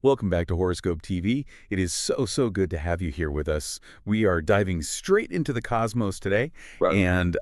Welcome back to Horoscope TV. It is so good to have you here with us. We are diving straight into the cosmos today. Right. And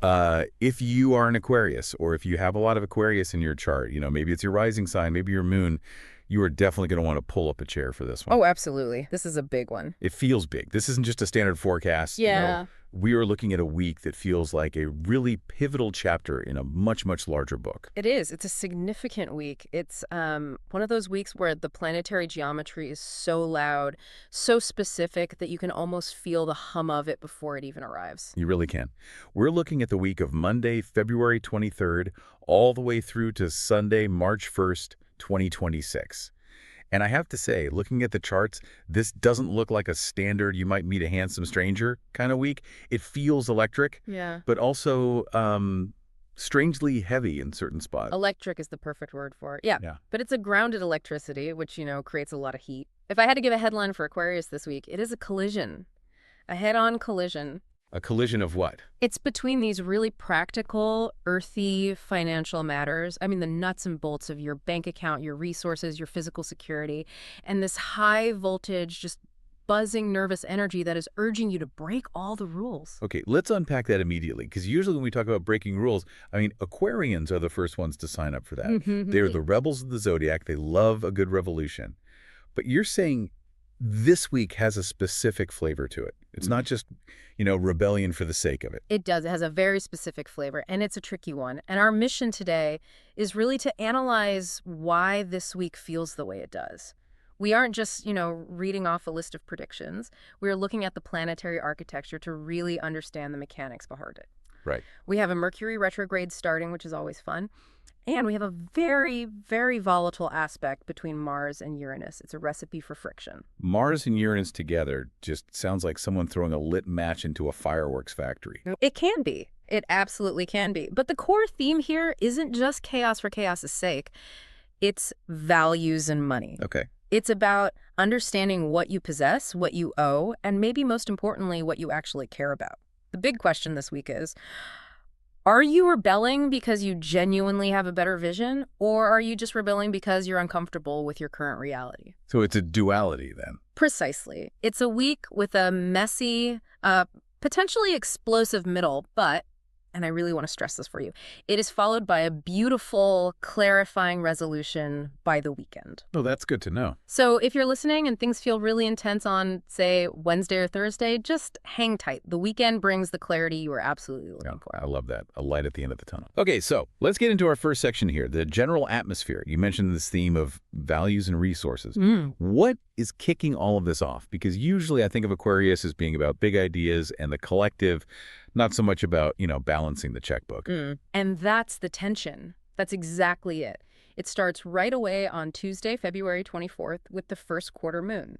if you are an Aquarius, or if you have a lot of Aquarius in your chart, maybe it's your rising sign, maybe your moon, you are definitely going to want to pull up a chair for this one. Oh, absolutely. This is a big one. It feels big. This isn't just a standard forecast. Yeah. We are looking at a week that feels like a really pivotal chapter in a much larger book. It is. It's a significant week. It's one of those weeks where the planetary geometry is so loud, so specific that you can almost feel the hum of it before it even arrives. You really can. We're looking at the week of Monday, February 23rd, all the way through to Sunday, March 1st, 2026. And I have to say, looking at the charts, this doesn't look like a standard you might meet a handsome stranger kind of week. It feels electric, Yeah. but also strangely heavy in certain spots. Electric is the perfect word for it. Yeah. Yeah. But it's a grounded electricity, which, creates a lot of heat. If I had to give a headline for Aquarius this week, it is a collision. A head-on collision. A collision of what? It's between these really practical, earthy financial matters. I mean, the nuts and bolts of your bank account, your resources, your physical security, and this high voltage, just buzzing nervous energy that is urging you to break all the rules. Okay, let's unpack that immediately, because usually when we talk about breaking rules, Aquarians are the first ones to sign up for that. They're the rebels of the zodiac. They love a good revolution. But you're saying this week has a specific flavor to it. It's not just, rebellion for the sake of it. It does. It has a very specific flavor, and it's a tricky one. And our mission today is really to analyze why this week feels the way it does. We aren't just, reading off a list of predictions. We're looking at the planetary architecture to really understand the mechanics behind it. Right. We have a Mercury retrograde starting, which is always fun. And we have a very, very volatile aspect between Mars and Uranus. It's a recipe for friction. Mars and Uranus together just sounds like someone throwing a lit match into a fireworks factory. It can be. It absolutely can be. But the core theme here isn't just chaos for chaos's sake. It's values and money. Okay. It's about understanding what you possess, what you owe, and maybe most importantly, what you actually care about. The big question this week is, are you rebelling because you genuinely have a better vision, or are you just rebelling because you're uncomfortable with your current reality? So it's a duality then. Precisely. It's a week with a messy, potentially explosive middle, but, and I really want to stress this for you, it is followed by a beautiful, clarifying resolution by the weekend. Oh, that's good to know. So if you're listening and things feel really intense on, say, Wednesday or Thursday, just hang tight. The weekend brings the clarity you are absolutely looking for. I love that. A light at the end of the tunnel. Okay, so let's get into our first section here, the general atmosphere. You mentioned this theme of values and resources. What is kicking all of this off? Because usually I think of Aquarius as being about big ideas and the collective, not so much about, balancing the checkbook. And that's the tension. That's exactly it. It starts right away on Tuesday, February 24th, with the first quarter moon.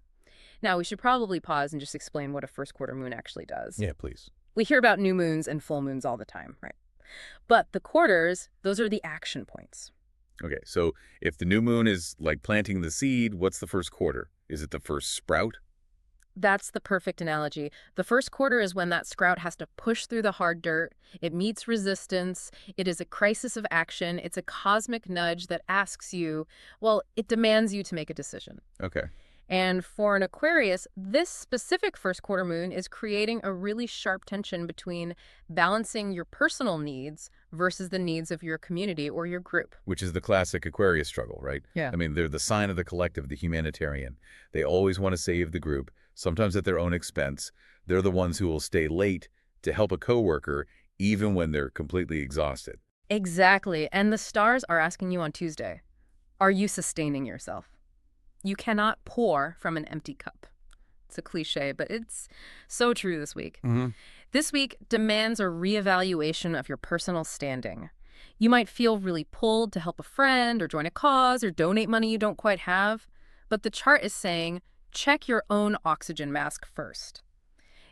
Now, we should probably pause and just explain what a first quarter moon actually does. Yeah, please. We hear about new moons and full moons all the time, right? But the quarters, those are the action points. Okay, so if the new moon is like planting the seed, what's the first quarter? Is it the first sprout? That's the perfect analogy. The first quarter is when that sprout has to push through the hard dirt. It meets resistance. It is a crisis of action. It's a cosmic nudge that asks you, well, it demands you to make a decision. Okay. And for an Aquarius, this specific first quarter moon is creating a really sharp tension between balancing your personal needs versus the needs of your community or your group. Which is the classic Aquarius struggle, right? Yeah. They're the sign of the collective, the humanitarian. They always want to save the group, sometimes at their own expense. They're the ones who will stay late to help a coworker, even when they're completely exhausted. Exactly. And the stars are asking you on Tuesday, are you sustaining yourself? You cannot pour from an empty cup. It's a cliche, but it's so true this week. This week demands a reevaluation of your personal standing. You might feel really pulled to help a friend or join a cause or donate money you don't quite have. But the chart is saying, check your own oxygen mask first.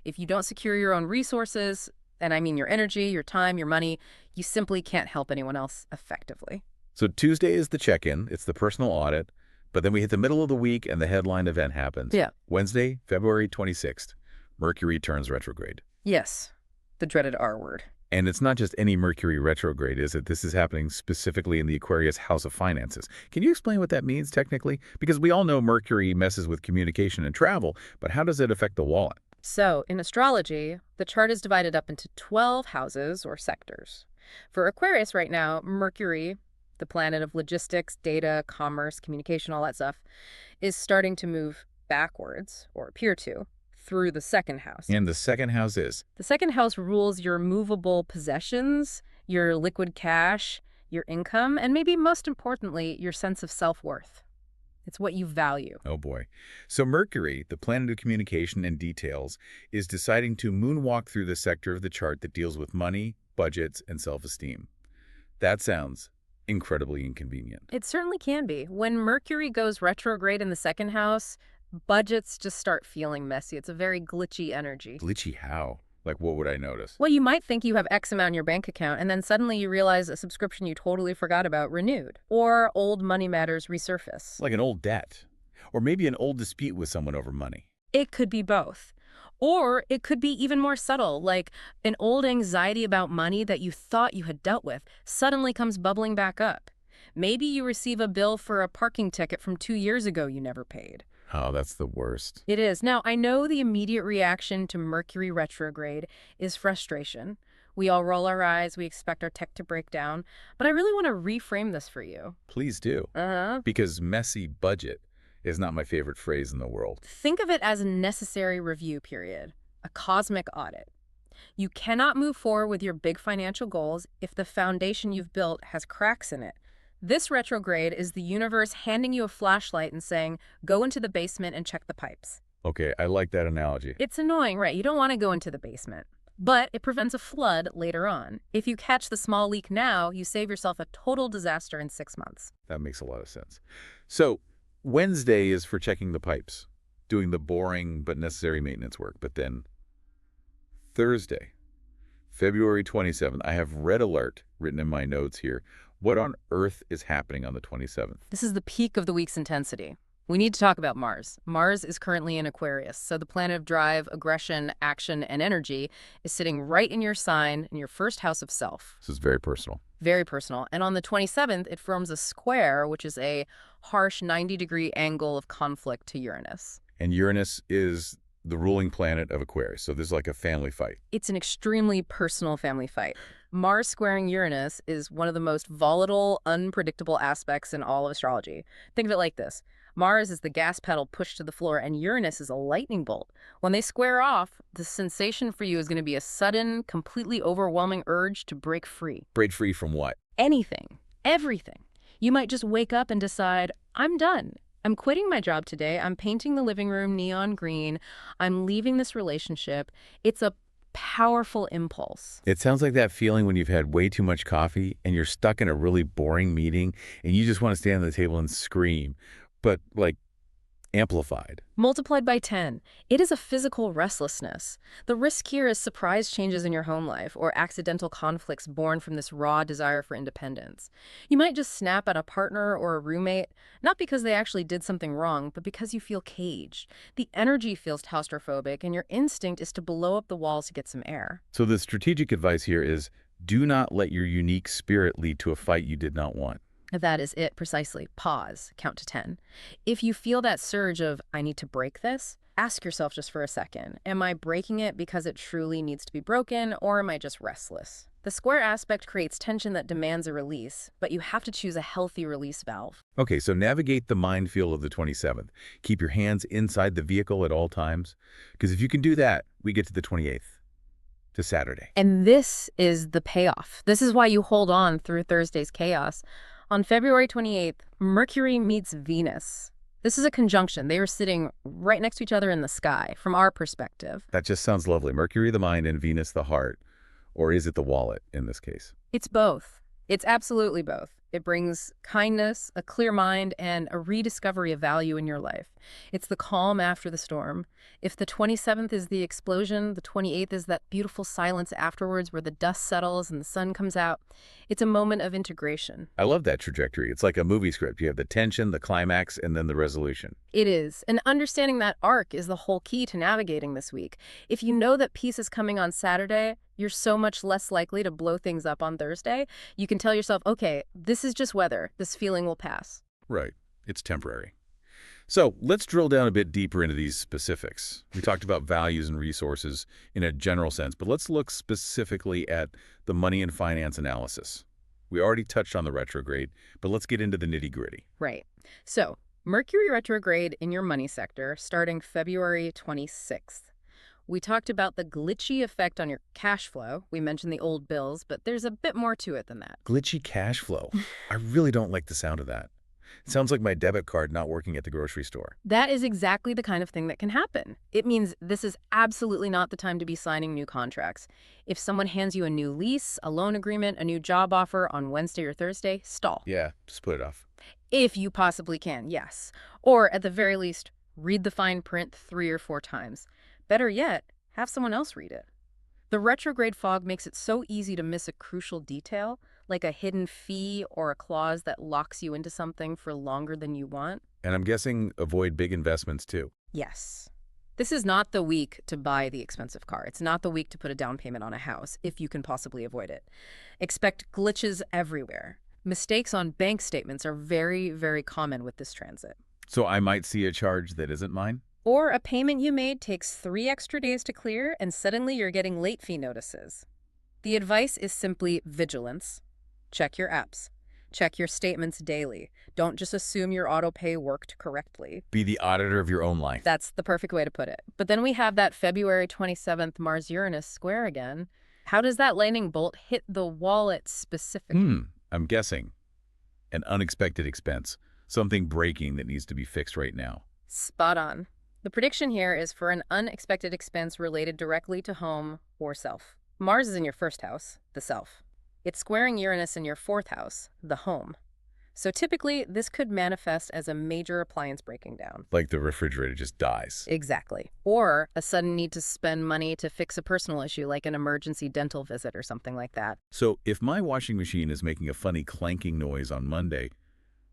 If you don't secure your own resources, and I mean your energy, your time, your money, you simply can't help anyone else effectively. So Tuesday is the check-in. It's the personal audit. But then we hit the middle of the week and the headline event happens. Yeah. Wednesday, February 26th, Mercury turns retrograde. Yes, the dreaded R word. And it's not just any Mercury retrograde, is it? This is happening specifically in the Aquarius house of finances. Can you explain what that means technically? Because we all know Mercury messes with communication and travel, but how does it affect the wallet? So, in astrology, the chart is divided up into 12 houses or sectors. For Aquarius right now, Mercury, the planet of logistics, data, commerce, communication, all that stuff, is starting to move backwards, or appear to, through the second house. And the second house is? The second house rules your movable possessions, your liquid cash, your income, and maybe most importantly, your sense of self-worth. It's what you value. Oh boy. So Mercury, the planet of communication and details, is deciding to moonwalk through the sector of the chart that deals with money, budgets, and self-esteem. That sounds incredibly inconvenient. It certainly can be. When Mercury goes retrograde in the second house, budgets just start feeling messy. It's a very glitchy energy. Glitchy how? Like, what would I notice? Well, you might think you have X amount in your bank account, and then suddenly you realize a subscription you totally forgot about renewed, or old money matters resurface. Like an old debt. Or maybe an old dispute with someone over money. It could be both. Or it could be even more subtle, like an old anxiety about money that you thought you had dealt with suddenly comes bubbling back up. Maybe you receive a bill for a parking ticket from 2 years ago you never paid. Oh, that's the worst. It is. Now, I know the immediate reaction to Mercury retrograde is frustration. We all roll our eyes, we expect our tech to break down, but I really want to reframe this for you. Please do. Because messy budget is not my favorite phrase in the world. Think of it as a necessary review period, a cosmic audit. You cannot move forward with your big financial goals if the foundation you've built has cracks in it. This retrograde is the universe handing you a flashlight and saying, go into the basement and check the pipes. Okay, I like that analogy. It's annoying, right? You don't want to go into the basement. But it prevents a flood later on. If you catch the small leak now, you save yourself a total disaster in 6 months. That makes a lot of sense. So Wednesday is for checking the pipes, doing the boring but necessary maintenance work. But then Thursday, February 27th, I have red alert written in my notes here. What on earth is happening on the 27th? This is the peak of the week's intensity. We need to talk about Mars. Mars is currently in Aquarius, so the planet of drive, aggression, action, and energy is sitting right in your sign, in your first house of self. This is very personal. Very personal. And on the 27th, it forms a square, which is a harsh 90-degree angle of conflict to Uranus. And Uranus is the ruling planet of Aquarius, so this is like a family fight. It's an extremely personal family fight. Mars squaring Uranus is one of the most volatile, unpredictable aspects in all of astrology. Think of it like this. Mars is the gas pedal pushed to the floor, and Uranus is a lightning bolt. When they square off, the sensation for you is going to be a sudden, completely overwhelming urge to break free. Break free from what? Anything. Everything. You might just wake up and decide, I'm done. I'm quitting my job today. I'm painting the living room neon green. I'm leaving this relationship. It's a powerful impulse. It sounds like that feeling when you've had way too much coffee and you're stuck in a really boring meeting and you just want to stand at the table and scream, but like amplified. Multiplied by 10. It is a physical restlessness. The risk here is surprise changes in your home life or accidental conflicts born from this raw desire for independence. You might just snap at a partner or a roommate, not because they actually did something wrong, but because you feel caged. The energy feels claustrophobic, and your instinct is to blow up the walls to get some air. So the strategic advice here is do not let your unique spirit lead to a fight you did not want. That is it, precisely. Pause. Count to 10. If you feel that surge of, I need to break this, ask yourself just for a second, am I breaking it because it truly needs to be broken, or am I just restless? The square aspect creates tension that demands a release, but you have to choose a healthy release valve. Okay, so navigate the minefield of the 27th. Keep your hands inside the vehicle at all times, because if you can do that, we get to the 28th, to Saturday. And this is the payoff. This is why you hold on through Thursday's chaos. On February 28th, Mercury meets Venus. This is a conjunction. They are sitting right next to each other in the sky, from our perspective. That just sounds lovely. Mercury the mind and Venus the heart. Or is it the wallet in this case? It's both. It's absolutely both. It brings kindness, a clear mind, and a rediscovery of value in your life. It's the calm after the storm. If the 27th is the explosion, the 28th is that beautiful silence afterwards where the dust settles and the sun comes out. It's a moment of integration. I love that trajectory. It's like a movie script. You have the tension, the climax, and then the resolution. It is. And understanding that arc is the whole key to navigating this week. If you know that peace is coming on Saturday, You're so much less likely to blow things up on Thursday. You can tell yourself, okay, this is just weather. This feeling will pass. Right. It's temporary. So let's drill down a bit deeper into these specifics. We talked about values and resources in a general sense, but let's look specifically at the money and finance analysis. We already touched on the retrograde, but let's get into the nitty-gritty. Right. So Mercury retrograde in your money sector starting February 26th. We talked about the glitchy effect on your cash flow. We mentioned the old bills, but there's a bit more to it than that. Glitchy cash flow. I really don't like the sound of that. It sounds like my debit card not working at the grocery store. That is exactly the kind of thing that can happen. It means this is absolutely not the time to be signing new contracts. If someone hands you a new lease, a loan agreement, a new job offer on Wednesday or Thursday, stall. Yeah, just put it off. If you possibly can, yes. Or at the very least, read the fine print 3 or 4 times. Better yet, have someone else read it. The retrograde fog makes it so easy to miss a crucial detail, like a hidden fee or a clause that locks you into something for longer than you want. And I'm guessing avoid big investments too. Yes. This is not the week to buy the expensive car. It's not the week to put a down payment on a house, if you can possibly avoid it. Expect glitches everywhere. Mistakes on bank statements are very, very common with this transit. So I might see a charge that isn't mine? Or a payment you made takes 3 extra days to clear, and suddenly you're getting late fee notices. The advice is simply vigilance. Check your apps. Check your statements daily. Don't just assume your auto-pay worked correctly. Be the auditor of your own life. That's the perfect way to put it. But then we have that February 27th Mars-Uranus square again. How does that lightning bolt hit the wallet specifically? I'm guessing an unexpected expense. Something breaking that needs to be fixed right now. Spot on. The prediction here is for an unexpected expense related directly to home or self. Mars is in your first house, the self. It's squaring Uranus in your 4th house, the home. So typically, this could manifest as a major appliance breaking down. Like the refrigerator just dies. Exactly. Or a sudden need to spend money to fix a personal issue like an emergency dental visit or something like that. So if my washing machine is making a funny clanking noise on Monday,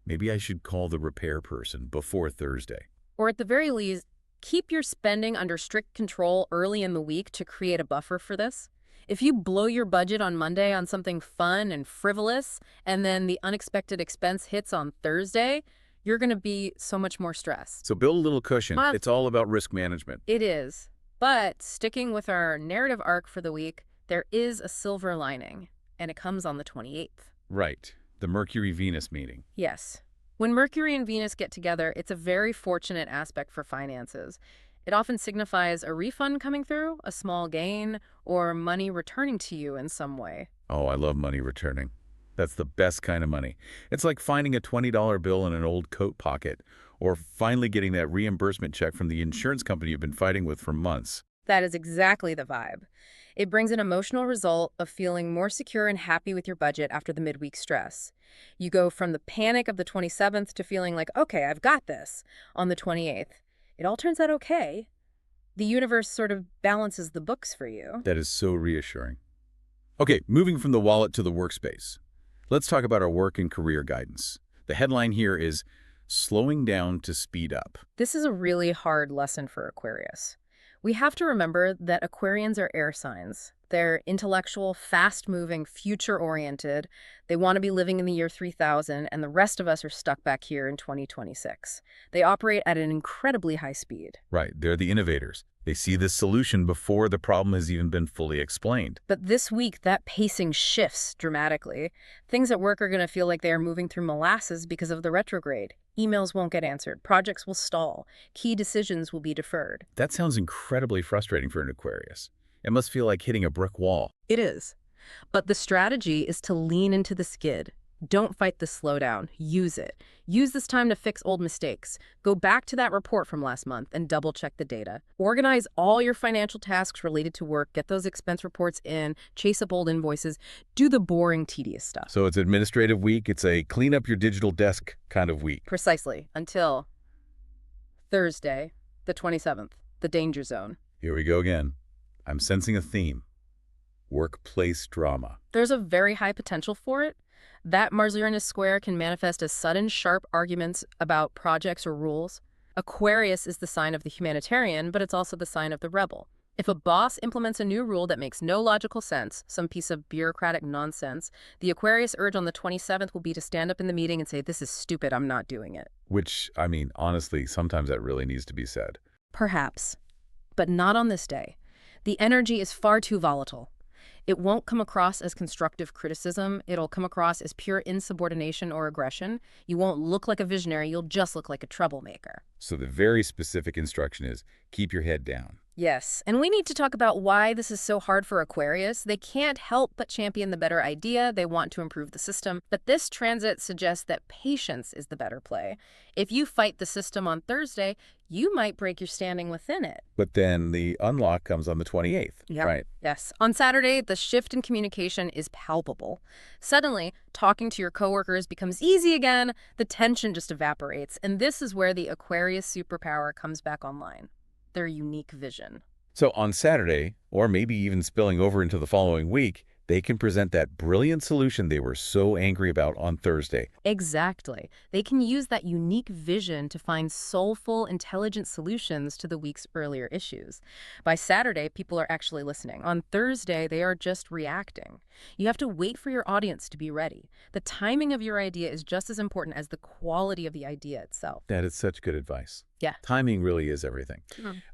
maybe I should call the repair person before Thursday. Or at the very least, keep your spending under strict control early in the week to create a buffer for this. If you blow your budget on Monday on something fun and frivolous, and then the unexpected expense hits on Thursday, you're going to be so much more stressed. So build a little cushion. Well, it's all about risk management. It is. But sticking with our narrative arc for the week, there is a silver lining, and it comes on the 28th. Right. The Mercury-Venus meeting. Yes. When Mercury and Venus get together, it's a very fortunate aspect for finances. It often signifies a refund coming through, a small gain, or money returning to you in some way. Oh, I love money returning. That's the best kind of money. It's like finding a $20 bill in an old coat pocket, or finally getting that reimbursement check from the insurance company you've been fighting with for months. That is exactly the vibe. It brings an emotional result of feeling more secure and happy with your budget after the midweek stress. You go from the panic of the 27th to feeling like, okay, I've got this, on the 28th. It all turns out okay. The universe sort of balances the books for you. That is so reassuring. Okay, moving from the wallet to the workspace. Let's talk about our work and career guidance. The headline here is slowing down to speed up. This is a really hard lesson for Aquarius. We have to remember that Aquarians are air signs. They're intellectual, fast-moving, future-oriented. They want to be living in the year 3000, and the rest of us are stuck back here in 2026. They operate at an incredibly high speed. Right, they're the innovators. They see the solution before the problem has even been fully explained. But this week, that pacing shifts dramatically. Things at work are going to feel like they are moving through molasses because of the retrograde. Emails won't get answered. Projects will stall. Key decisions will be deferred. That sounds incredibly frustrating for an Aquarius. It must feel like hitting a brick wall. It is. But the strategy is to lean into the skid. Don't fight the slowdown. Use it. Use this time to fix old mistakes. Go back to that report from last month and double-check the data. Organize all your financial tasks related to work. Get those expense reports in. Chase up old invoices. Do the boring, tedious stuff. So it's administrative week. It's a clean up your digital desk kind of week. Precisely. Until Thursday, the 27th, the danger zone. Here we go again. I'm sensing a theme. Workplace drama. There's a very high potential for it. That Mars-Uranus square can manifest as sudden, sharp arguments about projects or rules. Aquarius is the sign of the humanitarian, but it's also the sign of the rebel. If a boss implements a new rule that makes no logical sense, some piece of bureaucratic nonsense, the Aquarius urge on the 27th will be to stand up in the meeting and say, "This is stupid, I'm not doing it." Which, I mean, honestly, sometimes that really needs to be said. Perhaps, but not on this day. The energy is far too volatile. It won't come across as constructive criticism. It'll come across as pure insubordination or aggression. You won't look like a visionary. You'll just look like a troublemaker. So the very specific instruction is keep your head down. Yes, and we need to talk about why this is so hard for Aquarius. They can't help but champion the better idea. They want to improve the system. But this transit suggests that patience is the better play. If you fight the system on Thursday, you might break your standing within it. But then the unlock comes on the 28th, Yep. right? Yes. On Saturday, the shift in communication is palpable. Suddenly, talking to your coworkers becomes easy again. The tension just evaporates. And this is where the Aquarius superpower comes back online. Their unique vision. So on Saturday, or maybe even spilling over into the following week, they can present that brilliant solution they were so angry about on Thursday. Exactly. They can use that unique vision to find soulful, intelligent solutions to the week's earlier issues. By Saturday, people are actually listening. On Thursday, they are just reacting. You have to wait for your audience to be ready. The timing of your idea is just as important as the quality of the idea itself. That is such good advice. Yeah. Timing really is everything.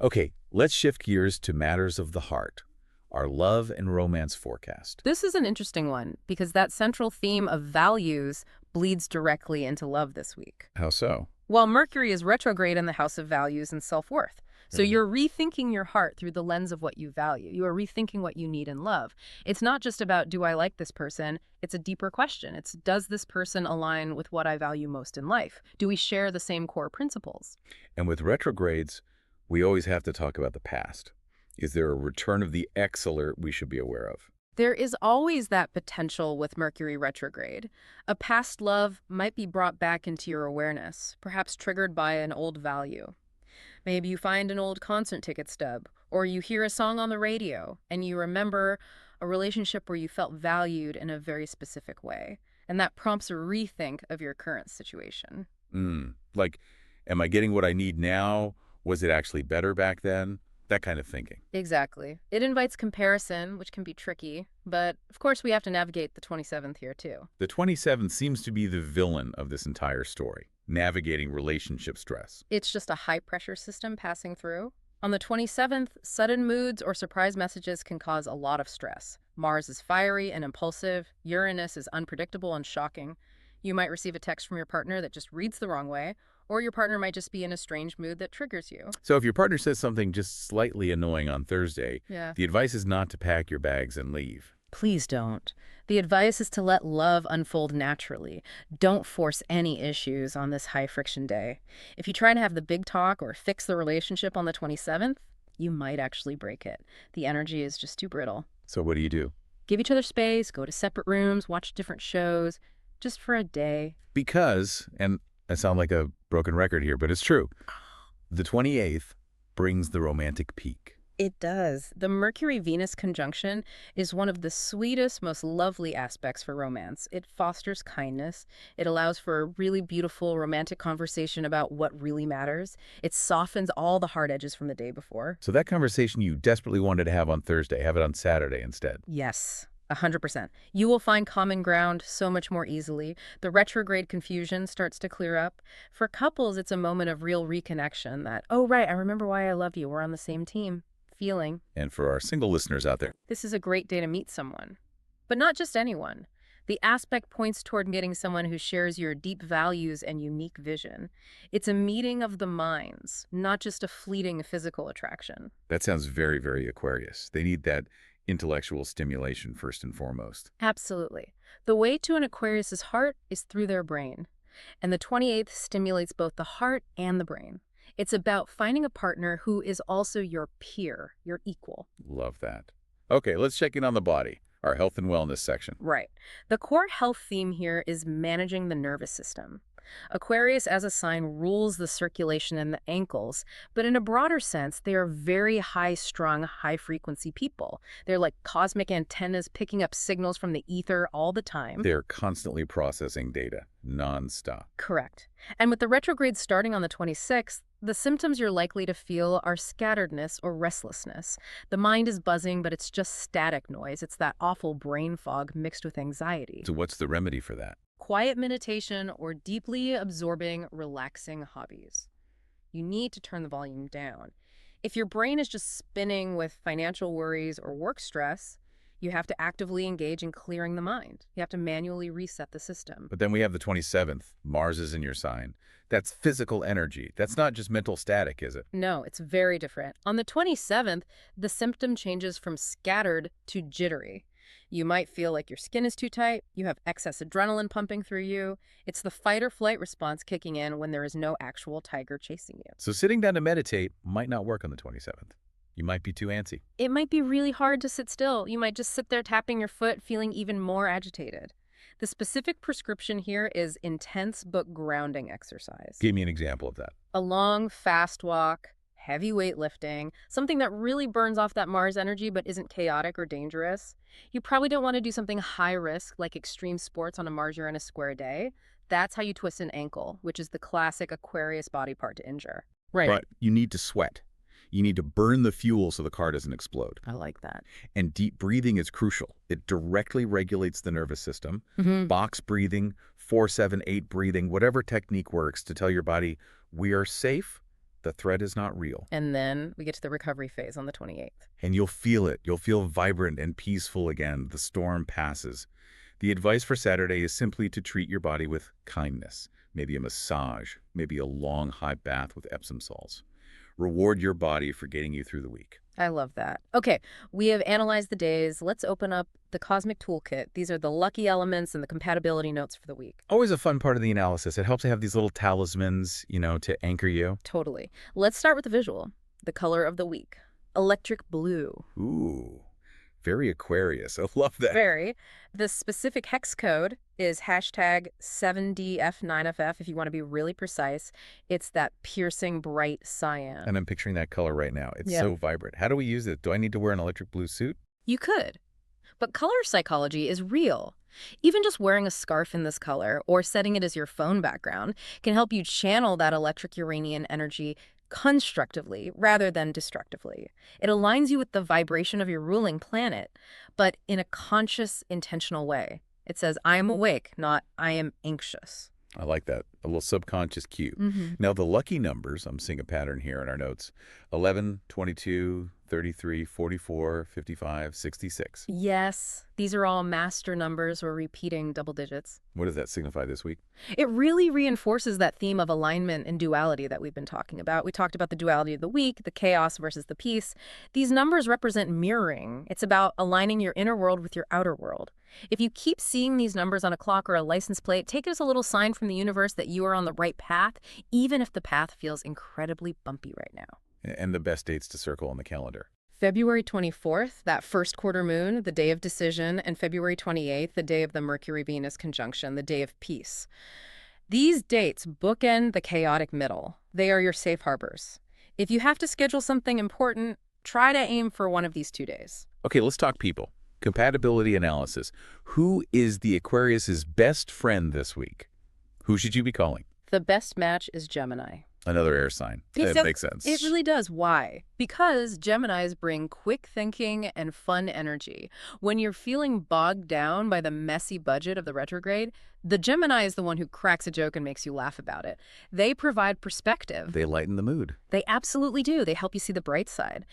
Okay, let's shift gears to matters of the heart. Our love and romance forecast. This is an interesting one because that central theme of values bleeds directly into love this week. How so? Well, Mercury is retrograde in the house of values and self-worth. So you're rethinking your heart through the lens of what you value. You are rethinking what you need in love. It's not just about, do I like this person? It's a deeper question. It's, does this person align with what I value most in life? Do we share the same core principles? And with retrogrades, we always have to talk about the past. Is there a return of the X alert we should be aware of? There is always that potential with Mercury retrograde. A past love might be brought back into your awareness, perhaps triggered by an old value. Maybe you find an old concert ticket stub, or you hear a song on the radio, and you remember a relationship where you felt valued in a very specific way. And that prompts a rethink of your current situation. Like, am I getting what I need now? Was it actually better back then? That kind of thinking. Exactly. It invites comparison, which can be tricky, but of course we have to navigate the 27th here too. The 27th seems to be the villain of this entire story, navigating relationship stress. It's just a high-pressure system passing through. On the 27th, sudden moods or surprise messages can cause a lot of stress. Mars is fiery and impulsive. Uranus is unpredictable and shocking. You might receive a text from your partner that just reads the wrong way, or your partner might just be in a strange mood that triggers you. So if your partner says something just slightly annoying on Thursday, Yeah. the advice is not to pack your bags and leave. Please don't. The advice is to let love unfold naturally. Don't force any issues on this high-friction day. If you try to have the big talk or fix the relationship on the 27th, you might actually break it. The energy is just too brittle. So what do you do? Give each other space, go to separate rooms, watch different shows, just for a day. Because, and I sound like a broken record here, but it's true, the 28th brings the romantic peak. It does. The Mercury-Venus conjunction is one of the sweetest, most lovely aspects for romance. It fosters kindness. It allows for a really beautiful romantic conversation about what really matters. It softens all the hard edges from the day before. So that conversation you desperately wanted to have on Thursday, have it on Saturday instead. Yes. 100%. You will find common ground so much more easily. The retrograde confusion starts to clear up. For couples, it's a moment of real reconnection that, oh, right, I remember why I love you. We're on the same team. Feeling. And for our single listeners out there, This is a great day to meet someone. But not just anyone. The aspect points toward getting someone who shares your deep values and unique vision. It's a meeting of the minds, not just a fleeting physical attraction. that sounds very, very Aquarius. They need that intellectual stimulation first and foremost. Absolutely. The way to an Aquarius's heart is through their brain. And the 28th stimulates both the heart and the brain. It's about finding a partner who is also your peer, your equal. Love that. Okay, let's check in on the body, our health and wellness section. Right. The core health theme here is managing the nervous system. Aquarius as a sign rules the circulation and the ankles, but in a broader sense, they are very high-strung, high-frequency people. They're like cosmic antennas picking up signals from the ether all the time. They're constantly processing data, nonstop. Correct. And with the retrograde starting on the 26th, the symptoms you're likely to feel are scatteredness or restlessness. The mind is buzzing, but it's just static noise. It's that awful brain fog mixed with anxiety. So what's the remedy for that? Quiet meditation or deeply absorbing, relaxing hobbies. You need to turn the volume down. If your brain is just spinning with financial worries or work stress, you have to actively engage in clearing the mind. You have to manually reset the system. But then we have the 27th. Mars is in your sign. That's physical energy. That's not just mental static, is it? No, it's very different. On the 27th, the symptom changes from scattered to jittery. You might feel like your skin is too tight, you have excess adrenaline pumping through you. It's the fight or flight response kicking in when there is no actual tiger chasing you. So sitting down to meditate might not work on the 27th. You might be too antsy. It might be really hard to sit still. You might just sit there tapping your foot, feeling even more agitated. The specific prescription here is intense but grounding exercise. Give me an example of that. A long, fast walk, heavy weightlifting, something that really burns off that Mars energy but isn't chaotic or dangerous. You probably don't want to do something high risk like extreme sports on a Mars-Uranus square day. That's how you twist an ankle, which is the classic Aquarius body part to injure. Right. But you need to sweat. You need to burn the fuel so the car doesn't explode. I like that. And deep breathing is crucial. It directly regulates the nervous system. Box breathing, 4-7-8 breathing, whatever technique works to tell your body, we are safe, the threat is not real. And then we get to the recovery phase on the 28th. And you'll feel it. You'll feel vibrant and peaceful again. The storm passes. The advice for Saturday is simply to treat your body with kindness. Maybe a massage, maybe a long hot bath with Epsom salts. Reward your body for getting you through the week. I love that. Okay, we have analyzed the days. Let's open up the Cosmic Toolkit. These are the lucky elements and the compatibility notes for the week. Always a fun part of the analysis. It helps to have these little talismans, to anchor you. Totally. Let's start with the visual. The color of the week. Electric blue. Ooh, very Aquarius. I love that. Very. The specific hex code is hashtag 7DF9FF if you want to be really precise. It's that piercing bright cyan. And I'm picturing that color right now. It's so vibrant. How do we use it? Do I need to wear an electric blue suit? You could. But color psychology is real. Even just wearing a scarf in this color or setting it as your phone background can help you channel that electric Uranian energy constructively rather than destructively. It aligns you with the vibration of your ruling planet, but in a conscious, intentional way. It says, I am awake, not I am anxious. I like that. A little subconscious cue. Now, the lucky numbers, I'm seeing a pattern here in our notes, 11, 22, 33, 44, 55, 66. Yes, these are all master numbers or repeating double digits. What does that signify this week? It really reinforces that theme of alignment and duality that we've been talking about. We talked about the duality of the week, the chaos versus the peace. These numbers represent mirroring. It's about aligning your inner world with your outer world. If you keep seeing these numbers on a clock or a license plate, take it as a little sign from the universe that you are on the right path, even if the path feels incredibly bumpy right now. And the best dates to circle on the calendar. February 24th, that first quarter moon, the day of decision, and February 28th, the day of the Mercury-Venus conjunction, the day of peace. These dates bookend the chaotic middle. They are your safe harbors. If you have to schedule something important, try to aim for one of these 2 days. Okay, let's talk people. Compatibility analysis. Who is the Aquarius's best friend this week? Who should you be calling? The best match is Gemini. Another air sign. That makes sense. It really does. Why? Because Geminis bring quick thinking and fun energy. When you're feeling bogged down by the messy budget of the retrograde, the Gemini is the one who cracks a joke and makes you laugh about it. They provide perspective. They lighten the mood. They absolutely do. They help you see the bright side.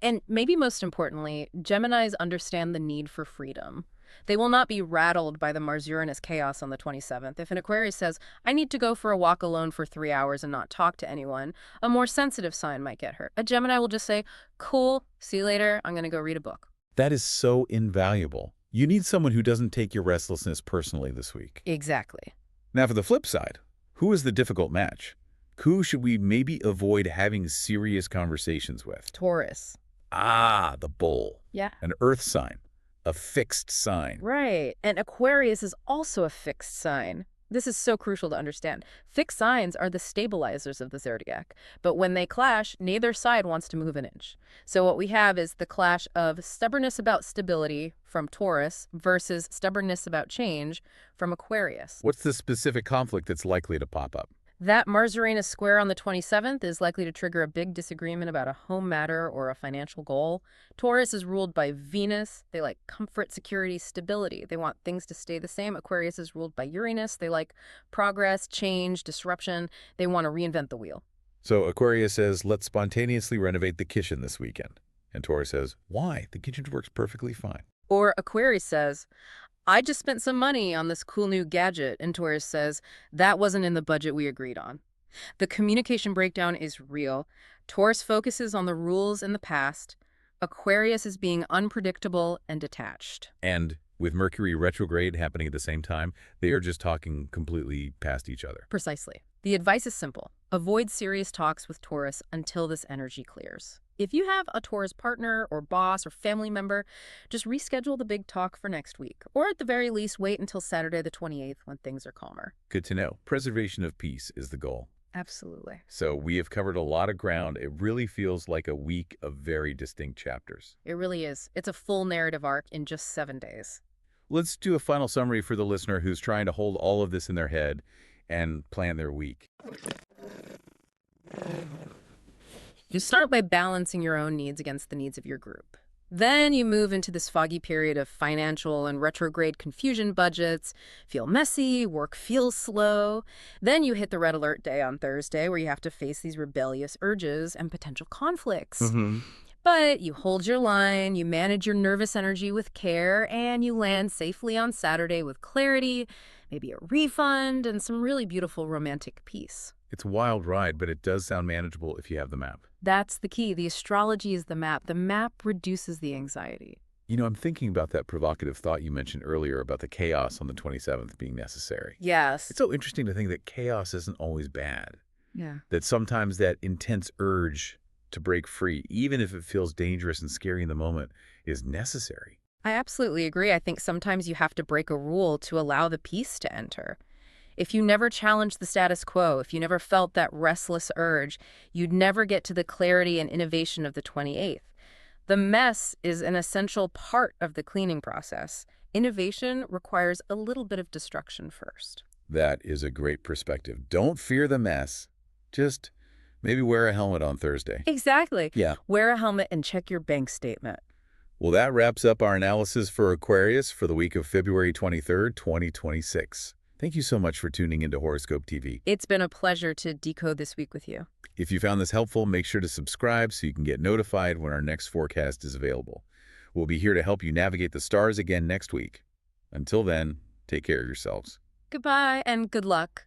And maybe most importantly, Geminis understand the need for freedom. They will not be rattled by the Mars-Uranus chaos on the 27th. If an Aquarius says, I need to go for a walk alone for 3 hours and not talk to anyone, a more sensitive sign might get hurt. A Gemini will just say, cool, see you later, I'm going to go read a book. That is so invaluable. You need someone who doesn't take your restlessness personally this week. Exactly. Now, for the flip side, who is the difficult match? Who should we maybe avoid having serious conversations with? Taurus. Ah, the bull. Yeah. An earth sign. A fixed sign. Right. And Aquarius is also a fixed sign. This is so crucial to understand. Fixed signs are the stabilizers of the zodiac, but when they clash, neither side wants to move an inch. So what we have is the clash of stubbornness about stability from Taurus versus stubbornness about change from Aquarius. What's the specific conflict that's likely to pop up? That Mars-Uranus square on the 27th is likely to trigger a big disagreement about a home matter or a financial goal. Taurus is ruled by Venus. They like comfort, security, stability. They want things to stay the same. Aquarius is ruled by Uranus. They like progress, change, disruption. They want to reinvent the wheel. So Aquarius says, let's spontaneously renovate the kitchen this weekend. And Taurus says, why? The kitchen works perfectly fine. Or Aquarius says, I just spent some money on this cool new gadget, and Taurus says, that wasn't in the budget we agreed on. The communication breakdown is real. Taurus focuses on the rules in the past. Aquarius is being unpredictable and detached. And with Mercury retrograde happening at the same time, they are just talking completely past each other. Precisely. The advice is simple. Avoid serious talks with Taurus until this energy clears. If you have a Taurus partner or boss or family member, just reschedule the big talk for next week, or at the very least, wait until Saturday the 28th when things are calmer. Good to know. Preservation of peace is the goal. Absolutely. So we have covered a lot of ground. It really feels like a week of very distinct chapters. It really is. It's a full narrative arc in just 7 days. Let's do a final summary for the listener who's trying to hold all of this in their head and plan their week. You start by balancing your own needs against the needs of your group. Then you move into this foggy period of financial and retrograde confusion. Budgets feel messy, work feels slow. Then you hit the red alert day on Thursday where you have to face these rebellious urges and potential conflicts. But you hold your line, you manage your nervous energy with care, and you land safely on Saturday with clarity, maybe a refund, and some really beautiful romantic peace. It's a wild ride, but it does sound manageable if you have the map. That's the key. The astrology is the map. The map reduces the anxiety. You know, I'm thinking about that provocative thought you mentioned earlier about the chaos on the 27th being necessary. Yes. It's so interesting to think that chaos isn't always bad. Yeah. That sometimes that intense urge to break free, even if it feels dangerous and scary in the moment, is necessary. I absolutely agree. I think sometimes you have to break a rule to allow the peace to enter. If you never challenged the status quo, if you never felt that restless urge, you'd never get to the clarity and innovation of the 28th. The mess is an essential part of the cleaning process. Innovation requires a little bit of destruction first. That is a great perspective. Don't fear the mess. Just maybe wear a helmet on Thursday. Exactly. Yeah. Wear a helmet and check your bank statement. Well, that wraps up our analysis for Aquarius for the week of February 23rd, 2026. Thank you so much for tuning into Horoscope TV. It's been a pleasure to decode this week with you. If you found this helpful, make sure to subscribe so you can get notified when our next forecast is available. We'll be here to help you navigate the stars again next week. Until then, take care of yourselves. Goodbye and good luck.